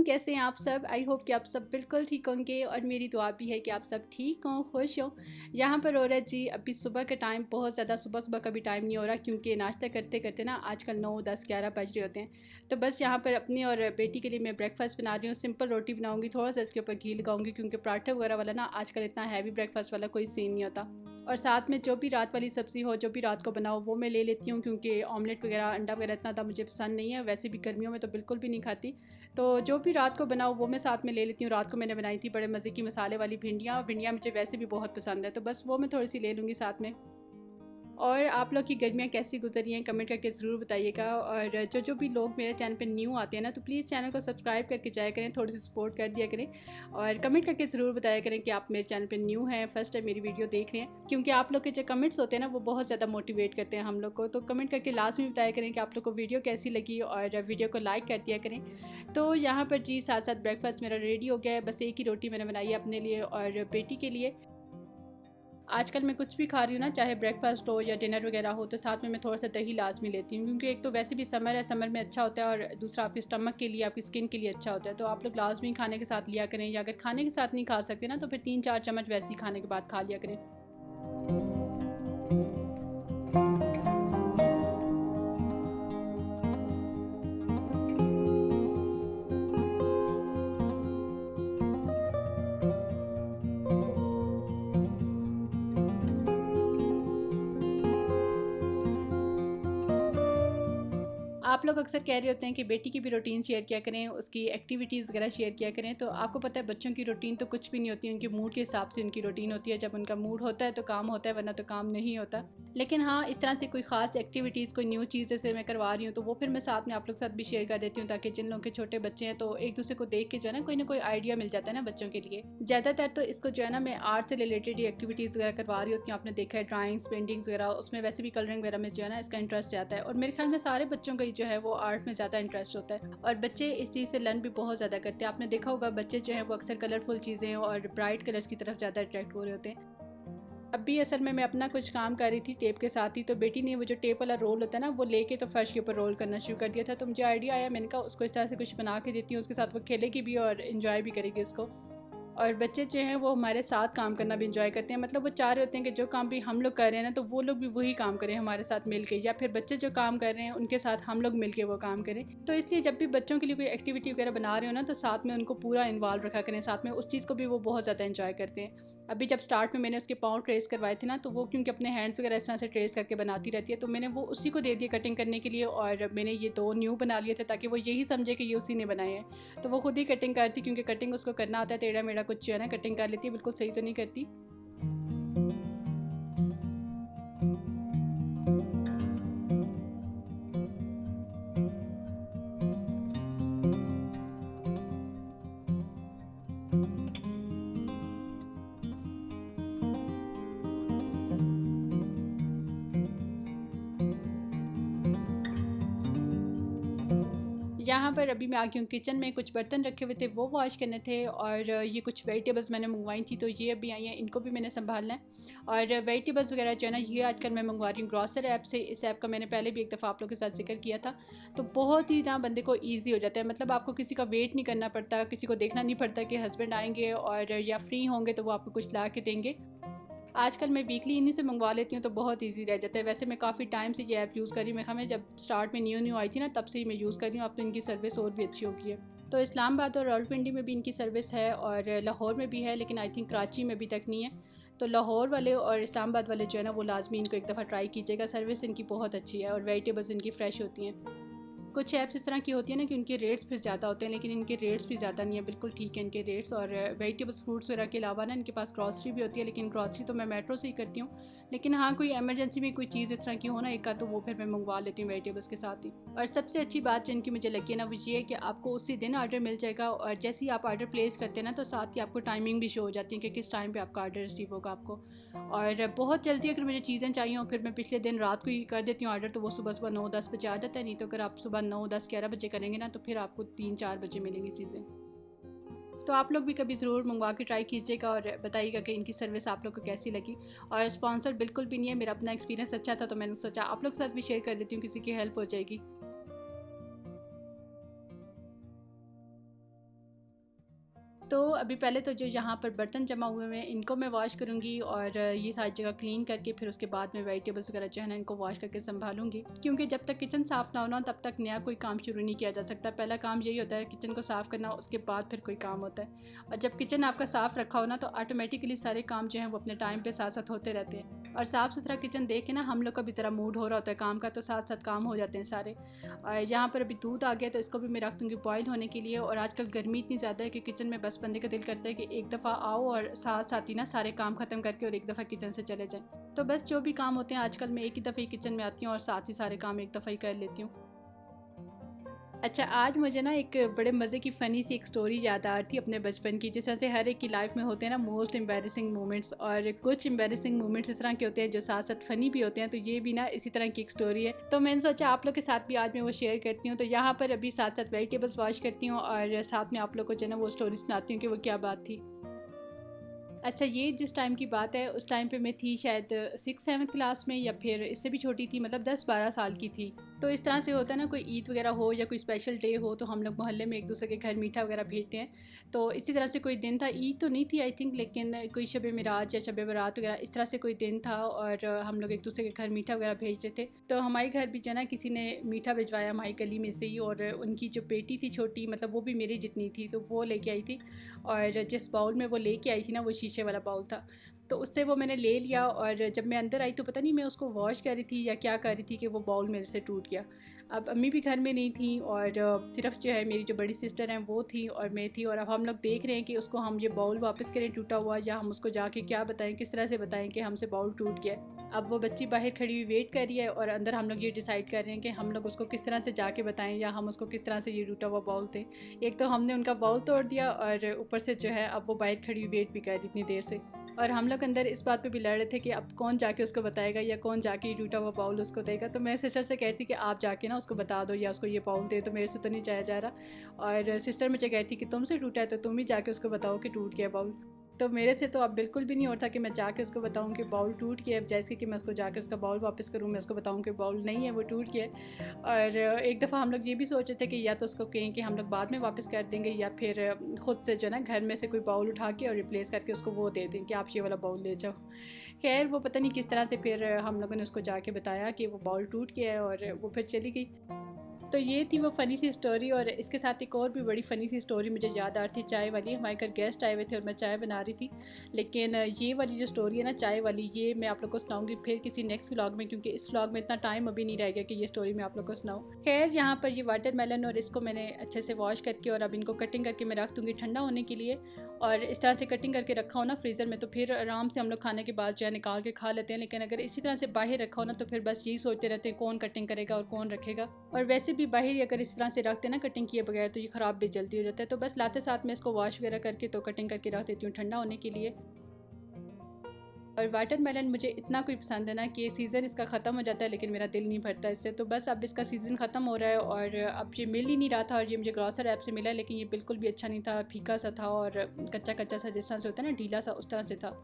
अस्सलाम, कैसे हैं आप सब। आई होप कि आप सब बिल्कुल ठीक होंगे और मेरी दुआ भी है कि आप सब ठीक हों, खुश हों। यहाँ पर हो रहा है जी अभी सुबह का टाइम, बहुत ज़्यादा सुबह का भी टाइम नहीं हो रहा क्योंकि नाश्ता करते करते ना आजकल 9, 10, 11 बज रहे होते हैं। तो बस यहाँ पर अपनी और बेटी के लिए मैं ब्रेकफास्ट बना रही हूँ। सिंपल रोटी बनाऊँगी, थोड़ा सा इसके ऊपर घी लगाऊंगी क्योंकि पराठा वगैरह वाला ना आजकल इतना हैवी ब्रेकफास्ट वाला कोई सीन नहीं होता। और साथ में जो भी रात वाली सब्ज़ी हो, जो भी रात को बनाओ, वो मैं ले लेती हूँ क्योंकि ऑमलेट वगैरह, अंडा वगैरह इतना था मुझे पसंद नहीं है। वैसे भी गर्मियों में तो बिल्कुल भी नहीं खाती, तो जो भी रात को बनाओ वो मैं साथ में ले लेती हूँ। रात को मैंने बनाई थी बड़े मज़े की मसाले वाली भिंडियाँ। भिंडियाँ मुझे वैसे भी बहुत पसंद है, तो बस वो मैं थोड़ी सी ले लूँगी साथ में। और आप लोग की गर्मियाँ कैसी गुजरी हैं कमेंट करके ज़रूर बताइएगा। और जो भी लोग मेरे चैनल पे न्यू आते हैं ना, तो प्लीज़ चैनल को सब्सक्राइब करके जाया करें, थोड़ी सी सपोर्ट कर दिया करें और कमेंट करके ज़रूर बताया करें कि आप मेरे चैनल पे न्यू हैं, फर्स्ट टाइम मेरी वीडियो देख रहे हैं। क्योंकि आप लोग के जो कमेंट्स होते हैं ना, वो बहुत ज़्यादा मोटिवेट करते हैं हम लोग को। तो कमेंट करके लास्ट में बताया करें कि आप लोग को वीडियो कैसी लगी और वीडियो को लाइक कर दिया करें। तो यहाँ पर जी साथ साथ ब्रेकफास्ट मेरा रेडी हो गया है। बस एक ही रोटी मैंने बनाई है अपने लिए और बेटी के लिए। आजकल मैं कुछ भी खा रही हूँ ना, चाहे ब्रेकफास्ट हो या डिनर वगैरह हो, तो साथ में मैं थोड़ा सा दही लाजमी लेती हूँ क्योंकि एक तो वैसे भी समर है, समर में अच्छा होता है और दूसरा आपके स्टमक के लिए, आपकी स्किन के लिए अच्छा होता है। तो आप लोग लाजमी खाने के साथ लिया करें, या अगर खाने के साथ नहीं खा सकते ना तो फिर 3-4 चम्मच वैसे ही खाने के बाद खा लिया करें। आप लोग अक्सर कह रहे होते हैं कि बेटी की भी रूटीन शेयर किया करें, उसकी एक्टिविटीज़ वगैरह शेयर किया करें। तो आपको पता है बच्चों की रूटीन तो कुछ भी नहीं होती, उनके मूड के हिसाब से उनकी रूटीन होती है। जब उनका मूड होता है तो काम होता है, वरना तो काम नहीं होता। लेकिन हाँ, इस तरह से कोई ख़ास एक्टिविटीज़, कोई न्यू चीज़ जैसे मैं करवा रही हूँ तो वो फिर मैं साथ में आप लोग के साथ भी शेयर कर देती हूँ, ताकि जिन लोगों के छोटे बच्चे हैं तो एक दूसरे को देख के जो है ना कोई आइडिया मिल जाता है ना बच्चों के लिए। ज़्यादातर तो इसको जो है ना मैं आर्ट से रिलेटेड ही एक्टिविटीज़ वगैरह करवा रही होती हूँ। आपने देखा है ड्राइंग्स, पेंटिंग्स वगैरह, उसमें वैसे भी कलरिंग वगैरह में जो है ना इसका इंटरेस्ट आता है। और मेरे ख्याल में सारे बच्चों का ही जो है वो आर्ट में ज़्यादा इंटरेस्ट होता है और बच्चे इस चीज़ से लर्न भी बहुत ज़्यादा करते हैं। आपने देखा होगा बच्चे जो हैं वो अक्सर कलरफुल चीज़ें और ब्राइट कलर्स की तरफ ज़्यादा अट्रैक्ट हो रहे होते हैं। अभी असल में मैं अपना कुछ काम कर रही थी टेप के साथ ही, तो बेटी ने वो जो टेप वाला रोल होता है ना वो लेके तो फर्श के ऊपर रोल करना शुरू कर दिया था। तो मुझे आइडिया आया, मैंने कहा उसको इस तरह से कुछ बना के देती हूँ, उसके साथ वो खेलेगी भी और इन्जॉय भी करेगी उसको। और बच्चे जो हैं वो हमारे साथ काम करना भी इंजॉय करते हैं। मतलब वो चाह रहे होते हैं कि जो काम भी हम लोग कर रहे हैं ना, तो वो लोग भी वही काम करें हमारे साथ मिल के, या फिर बच्चे जो काम कर रहे हैं उनके साथ हम लोग मिल के वो काम करें। तो इसलिए जब भी बच्चों के लिए कोई एक्टिविटी वगैरह बना रहे हो ना, तो साथ में उनको पूरा इन्वॉल्व रखा करें साथ में, उस चीज़ को भी वो बहुत ज़्यादा इंजॉय करते हैं। अभी जब स्टार्ट में मैंने उसके पाँव ट्रेस करवाए थे ना, तो वो क्योंकि अपने हैंड्स वगैरह इस तरह से ट्रेस करके बनाती रहती है, तो मैंने वो उसी को दे दिया कटिंग करने के लिए। और मैंने ये 2 न्यू बना लिए थे ताकि वो यही समझे कि ये उसी ने बनाए हैं। तो वो खुद ही कटिंग करती, क्योंकि कटिंग उसको करना आता है, टेढ़ा मेढ़ा कुछ जो है ना कटिंग कर लेती है, बिल्कुल सही तो नहीं करती। यहाँ पर अभी मैं आ गई हूँ किचन में, कुछ बर्तन रखे हुए थे वो वॉश करने थे और ये कुछ वेजिटेबल्स मैंने मंगवाई थी, तो ये अभी आई हैं, इनको भी मैंने संभालना है। और वेजिटेबल्स वगैरह जो है ना ये आजकल मैं मंगवा रही हूँ ग्रॉसर ऐप से। इस ऐप का मैंने पहले भी एक दफ़ा आप लोगों के साथ जिक्र किया था। तो बहुत ही ना बंदे को ईजी हो जाता है, मतलब आपको किसी का वेट नहीं करना पड़ता, किसी को देखना नहीं पड़ता कि हस्बैंड आएंगे और या फ्री होंगे तो वो आपको कुछ ला के देंगे। आजकल मैं वीकली इन्हीं से मंगवा लेती हूँ, तो बहुत इजी रह जाता है। वैसे मैं काफ़ी टाइम से ये ऐप यूज़ कर रही हूँ, मैं जब स्टार्ट में न्यू आई थी ना तब से ही मैं यूज़ कर रही हूँ। अब तो इनकी सर्विस और भी अच्छी हो गई है। तो इस्लामाबाद और रावलपिंडी में भी इनकी सर्विस है और लाहौर में भी है, लेकिन आई थिंक कराची में अभी तक नहीं है। तो लाहौर वाले और इस्लामाबाद वाले जो है ना वो लाजमी इनको एक दफ़ा ट्राई कीजिएगा, सर्विस इनकी बहुत अच्छी है और वेजिटेबल्स इनकी फ़्रेश होती हैं। कुछ ऐप्स इस तरह की होती है ना कि उनके रेट्स फिर ज़्यादा होते हैं, लेकिन इनके रेट्स भी ज़्यादा नहीं है, बिल्कुल ठीक है इनके रेट्स। और वेजिटेबल्स, फ्रूट्स वगैरह के अलावा ना इनके पास ग्रॉसरी भी होती है, लेकिन ग्रॉसरी तो मैं मेट्रो से ही करती हूँ। लेकिन हाँ, कोई एमरजेंसी में कोई चीज़ इस तरह की हो ना एक का, तो वो फिर मैं मंगवा लेती हूँ वेजिटेबल्स के साथ ही। और सबसे अच्छी बात जो इनकी मुझे लगी है ना वो ये है कि आपको उसी दिन ऑर्डर मिल जाएगा, और जैसे ही आप ऑर्डर प्लेस करते हैं ना तो साथ ही आपको टाइमिंग भी शो हो जाती है कि किस टाइम पर आपका ऑर्डर रिसीव होगा आपको। और बहुत जल्दी अगर मुझे चीज़ें चाहिए हो, फिर मैं पिछले दिन रात को ही कर देती हूँ ऑर्डर, तो वो सुबह सुबह 9-10 बजे आ जाता है। नहीं तो अगर आप सुबह 9-10-11 बजे करेंगे ना तो फिर आपको 3-4 बजे मिलेंगी चीज़ें। तो आप लोग भी कभी ज़रूर मंगवा के ट्राई कीजिएगा और बताइएगा कि इनकी सर्विस आप लोग को कैसी लगी। और स्पॉन्सर बिल्कुल भी नहीं है, मेरा अपना एक्सपीरियंस अच्छा था तो मैंने सोचा आप लोग के साथ भी शेयर कर देती हूँ, किसी की हेल्प हो जाएगी। तो अभी पहले तो जो यहाँ पर बर्तन जमा हुए हैं इनको मैं वॉश करूँगी और ये सारी जगह क्लीन करके फिर उसके बाद में वेजिटेबल्स वगैरह जो है ना इनको वॉश करके संभालूंगी, क्योंकि जब तक किचन साफ़ ना हो ना तब तक नया कोई काम शुरू नहीं किया जा सकता। पहला काम यही होता है किचन को साफ़ करना, उसके बाद फिर कोई काम होता है। और जब किचन आपका साफ़ रखा हो ना तो ऑटोमेटिकली सारे काम जो हैं वो अपने टाइम पर साथ साथ होते रहते हैं। और साफ़ सुथरा किचन देख के ना हम लोग का भी तरह मूड हो रहा होता है काम का, तो साथ साथ काम हो जाते हैं सारे। और यहाँ पर अभी दूध आ गया तो इसको भी मैं रख दूँगी बॉयल होने के लिए। और आजकल गर्मी इतनी ज़्यादा है कि किचन में बस बंदे का दिल करता है कि एक दफ़ा आओ और साथ साथ ही ना सारे काम ख़त्म करके और एक दफ़ा किचन से चले जाएं। तो बस जो भी काम होते हैं आजकल मैं एक ही दफ़े किचन में आती हूँ और साथ ही सारे काम एक दफ़ा ही कर लेती हूँ। अच्छा, आज मुझे ना एक बड़े मज़े की फ़नी सी एक स्टोरी याद आ रही थी अपने बचपन की। जिस तरह से हर एक की लाइफ में होते हैं ना मोस्ट एम्बैरेसिंग मोमेंट्स, और कुछ एम्बैरेसिंग मोमेंट्स इस तरह के होते हैं जो साथ साथ फ़नी भी होते हैं। तो ये भी ना इसी तरह की एक स्टोरी है, तो मैंने सोचा आप लोग के साथ भी आज मैं वो शेयर करती हूँ। तो यहाँ पर अभी साथ साथ वेजिटेबल्स वॉश करती हूँ और साथ में आप लोग को जो है ना वो स्टोरी सुनाती हूँ कि वो क्या बात थी। अच्छा, ये जिस टाइम की बात है उस टाइम पे मैं थी शायद 6-7 क्लास में, या फिर इससे भी छोटी थी, मतलब 10-12 साल की थी। तो इस तरह से होता है ना, कोई ईद वगैरह हो या कोई स्पेशल डे हो तो हम लोग मोहल्ले में एक दूसरे के घर मीठा वगैरह भेजते हैं। तो इसी तरह से कोई दिन था, ईद तो नहीं थी आई थिंक, लेकिन कोई शब मिराज या शब बारात वगैरह इस तरह से कोई दिन था और हम लोग एक दूसरे के घर मीठा वगैरह भेज रहे थे। तो हमारे घर भी जो है ना किसी ने मीठा भिजवाया हमारी गली में से ही, और उनकी जो बेटी थी छोटी, मतलब वो भी मेरी जितनी थी, तो वो लेके आई थी। और जिस बाउल में वो लेके आई थी ना वो शीशे वाला बाउल था, तो उससे वो मैंने ले लिया। और जब मैं अंदर आई तो पता नहीं मैं उसको वॉश कर रही थी या क्या कर रही थी कि वो बाउल मेरे से टूट गया। अब अम्मी भी घर में नहीं थी और सिर्फ जो है मेरी जो बड़ी सिस्टर हैं वो थी और मैं थी। और अब हम लोग देख रहे हैं कि उसको हम ये बाउल वापस करें टूटा हुआ, या हम उसको जाके क्या बताएं, किस तरह से बताएं कि हमसे बाउल टूट गया। अब वो बच्ची बाहर खड़ी हुई वेट कर रही है और अंदर हम लोग ये डिसाइड कर रहे हैं कि हम लोग उसको किस तरह से जाके बताएं, या हम उसको किस तरह से ये टूटा हुआ बाउल थे। एक तो हमने उनका बाउल तोड़ दिया और ऊपर से जो है अब वो बाहर खड़ी हुई वेट भी कर रही इतनी देर से। और हम लोग अंदर इस बात पे भी लड़ रहे थे कि अब कौन जाके उसको बताएगा या कौन जाके ये टूटा हुआ बाउल उसको देगा। तो मैं सिस्टर से कहती कि आप जाके ना उसको बता दो या उसको ये बाउल दे, तो मेरे से तो नहीं जाया जा रहा। और सिस्टर मुझे कहती कि तुमसे टूटा है तो तुम ही जाके उसको बताओ कि टूट गया बाउल। तो मेरे से तो अब बिल्कुल भी नहीं होता कि मैं जाके उसको बताऊं कि बाउल टूट गया। अब जैसे कि मैं उसको जाके उसका बाउल वापस करूं, मैं उसको बताऊं कि बाउल नहीं है वो टूट गया। और एक दफ़ा हम लोग ये भी सोच रहे थे कि या तो उसको कहें कि हम लोग बाद में वापस कर देंगे, या फिर ख़ुद से जो है ना घर में से कोई बाउल उठा के और रिप्लेस करके उसको वो दे दें कि आप ये वाला बाउल ले जाओ। खैर वो पता नहीं किस तरह से फिर हम लोगों ने उसको जाके बताया कि वो बाउल टूट गया है और वो फिर चली गई। तो ये थी वो फ़नी सी स्टोरी। और इसके साथ एक और भी बड़ी फ़नी सी स्टोरी मुझे याद आ रही थी, चाय वाली। हमारे घर गेस्ट आए हुए थे और मैं चाय बना रही थी, लेकिन ये वाली जो स्टोरी है ना चाय वाली, ये मैं आप लोग को सुनाऊंगी फिर किसी नेक्स्ट व्लॉग में, क्योंकि इस व्लॉग में इतना टाइम अभी नहीं रह गया कि ये स्टोरी मैं आप लोग को सुनाऊँ। खैर यहाँ पर ये वाटरमेलन और इसको मैंने अच्छे से वॉश करके और अब इनको कटिंग करके मैं रख दूँगी ठंडा होने के लिए। और इस तरह से कटिंग करके रखा हो ना फ्रीज़र में तो फिर आराम से हम लोग खाने के बाद जो है निकाल के खा लेते हैं। लेकिन अगर इसी तरह से बाहर रखा हो ना तो फिर बस यही सोचते रहते हैं कौन कटिंग करेगा और कौन रखेगा। और वैसे भी बाहर अगर इस तरह से रखते हैं ना कटिंग किए बगैर तो ये ख़राब भी जल्दी हो जाता है। तो बस लाते साथ में इसको वॉश वगैरह करके तो कटिंग करके रख देती हूँ ठंडा होने के लिए। और वाटरमेलन मुझे इतना कोई पसंद है ना कि सीज़न इसका ख़त्म हो जाता है लेकिन मेरा दिल नहीं भरता इससे। तो बस अब इसका सीज़न ख़त्म हो रहा है और अब ये मिल ही नहीं रहा था, और ये मुझे ग्रॉसर ऐप से मिला, लेकिन ये बिल्कुल भी अच्छा नहीं था, फीका सा था और कच्चा कच्चा सा जिस तरह से होता है ना ढीला सा, उस तरह से था।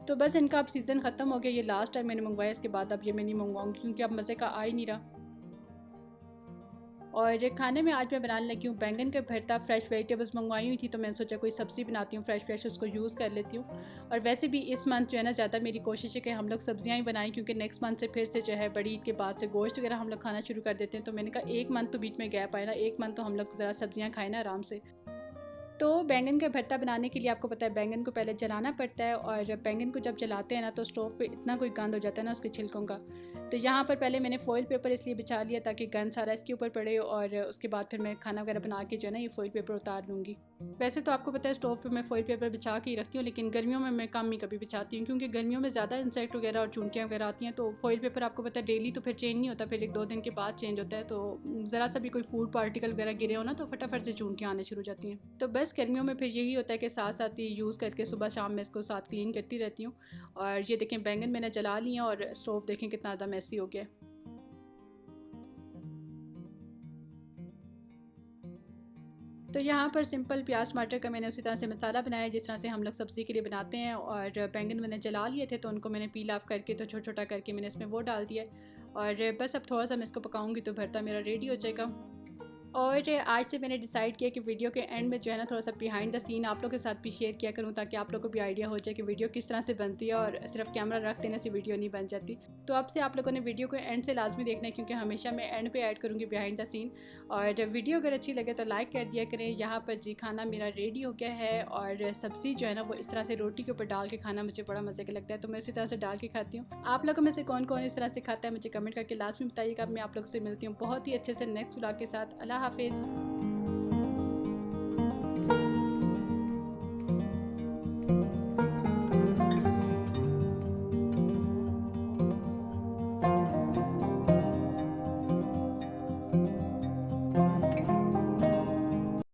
तो बस इनका अब सीज़न ख़त्म हो गया, ये लास्ट टाइम मैंने मंगवाया, इसके बाद अब ये मैं नहीं मंगवाऊँगी क्योंकि अब मज़े का आ ही नहीं रहा। और खाने में आज मैं बनाने लगी हूँ बैंगन का भरता। फ्रेश वेजिटेबल्स मंगवाई हुई थी तो मैंने सोचा कोई सब्ज़ी बनाती हूँ फ्रेश उसको यूज़ कर लेती हूँ। और वैसे भी इस मंथ जो है ना ज़्यादा मेरी कोशिश है कि हम लोग सब्ज़ियाँ ही बनाएं, क्योंकि नेक्स्ट मंथ से फिर से जो है बड़ी ईद के बाद से गोश्त वगैरह हम लोग खाना शुरू कर देते हैं। तो मैंने कहा एक मंथ तो बीच में गैप आए ना, एक मंथ तो हम लोग ज़रा सब्ज़ियाँ खाएँ ना आराम से। तो बैंगन का भरता बनाने के लिए आपको पता है बैंगन को पहले जलाना पड़ता है, और बैंगन को जब जलाते हैं ना तो स्टोव पे इतना कोई गंद हो जाता है ना उसके छिलकों का। तो यहाँ पर पहले मैंने फॉइल पेपर इसलिए बिछा लिया ताकि गंद सारा इसके ऊपर पड़े, और उसके बाद फिर मैं खाना वगैरह बना के जो है ना ये फॉइल पेपर उतार लूँगी। वैसे तो आपको पता है स्टोव पे मैं फॉइल पेपर बिछा के ही रखती हूँ, लेकिन गर्मियों में मैं कम ही कभी बिछाती हूँ क्योंकि गर्मियों में ज़्यादा इंसेक्ट वगैरह और चूंटियाँ वगैरह आती हैं। तो फॉइल पेपर आपको पता है डेली तो फिर चेंज नहीं होता, फिर 1-2 दिन के बाद चेंज होता है। तो ज़रा सा भी कोई फूड पार्टिकल वगैरह गिरे हो ना तो फटाफट से चूंटियाँ आने शुरू हो जाती हैं। तो बस गर्मियों में फिर यही होता है कि साथ साथ ही यूज़ करके सुबह शाम में इसको साथ क्लीन करती रहती हूँ। और ये देखें बैंगन मैंने जला लिया और स्टोव देखें कितना ज़्यादा मैसी हो गया। तो यहाँ पर सिंपल प्याज टमाटर का मैंने उसी तरह से मसाला बनाया जिस तरह से हम लोग सब्ज़ी के लिए बनाते हैं। और बैंगन मैंने जला लिए थे तो उनको मैंने पील ऑफ करके तो छोटा छोटा करके मैंने इसमें वो डाल दिया। और बस अब थोड़ा सा मैं इसको पकाऊंगी तो भरता मेरा रेडी हो जाएगा। और आज से मैंने डिसाइड किया कि वीडियो के एंड में जो है ना थोड़ा सा बिहाइंड द सीन आप लोगों के साथ भी शेयर किया करूँ, ताकि आप लोगों को भी आइडिया हो जाए कि वीडियो किस तरह से बनती है और सिर्फ कैमरा रख देने से वीडियो नहीं बन जाती। तो अब से आप लोगों ने वीडियो को एंड से लाजमी देखना है, क्योंकि हमेशा मैं एंड पे ऐड करूँगी बिहाइंड द सीन। और वीडियो अगर अच्छी लगे तो लाइक कर दिया करें। यहाँ पर जी खाना मेरा रेडी हो गया है, और सब्ज़ी जो है ना वो इस तरह से रोटी के ऊपर डाल के खाना मुझे बड़ा मज़े का लगता है, तो मैं इसी तरह से डाल के खाती हूँ। आप लोगों में से कौन कौन इस तरह से खाता है मुझे कमेंट करके लास्ट में बताइएगा। मैं आप लोगों से मिलती हूँ बहुत ही अच्छे से नेक्स्ट व्लॉग के साथ। अल्लाह हाफिज़।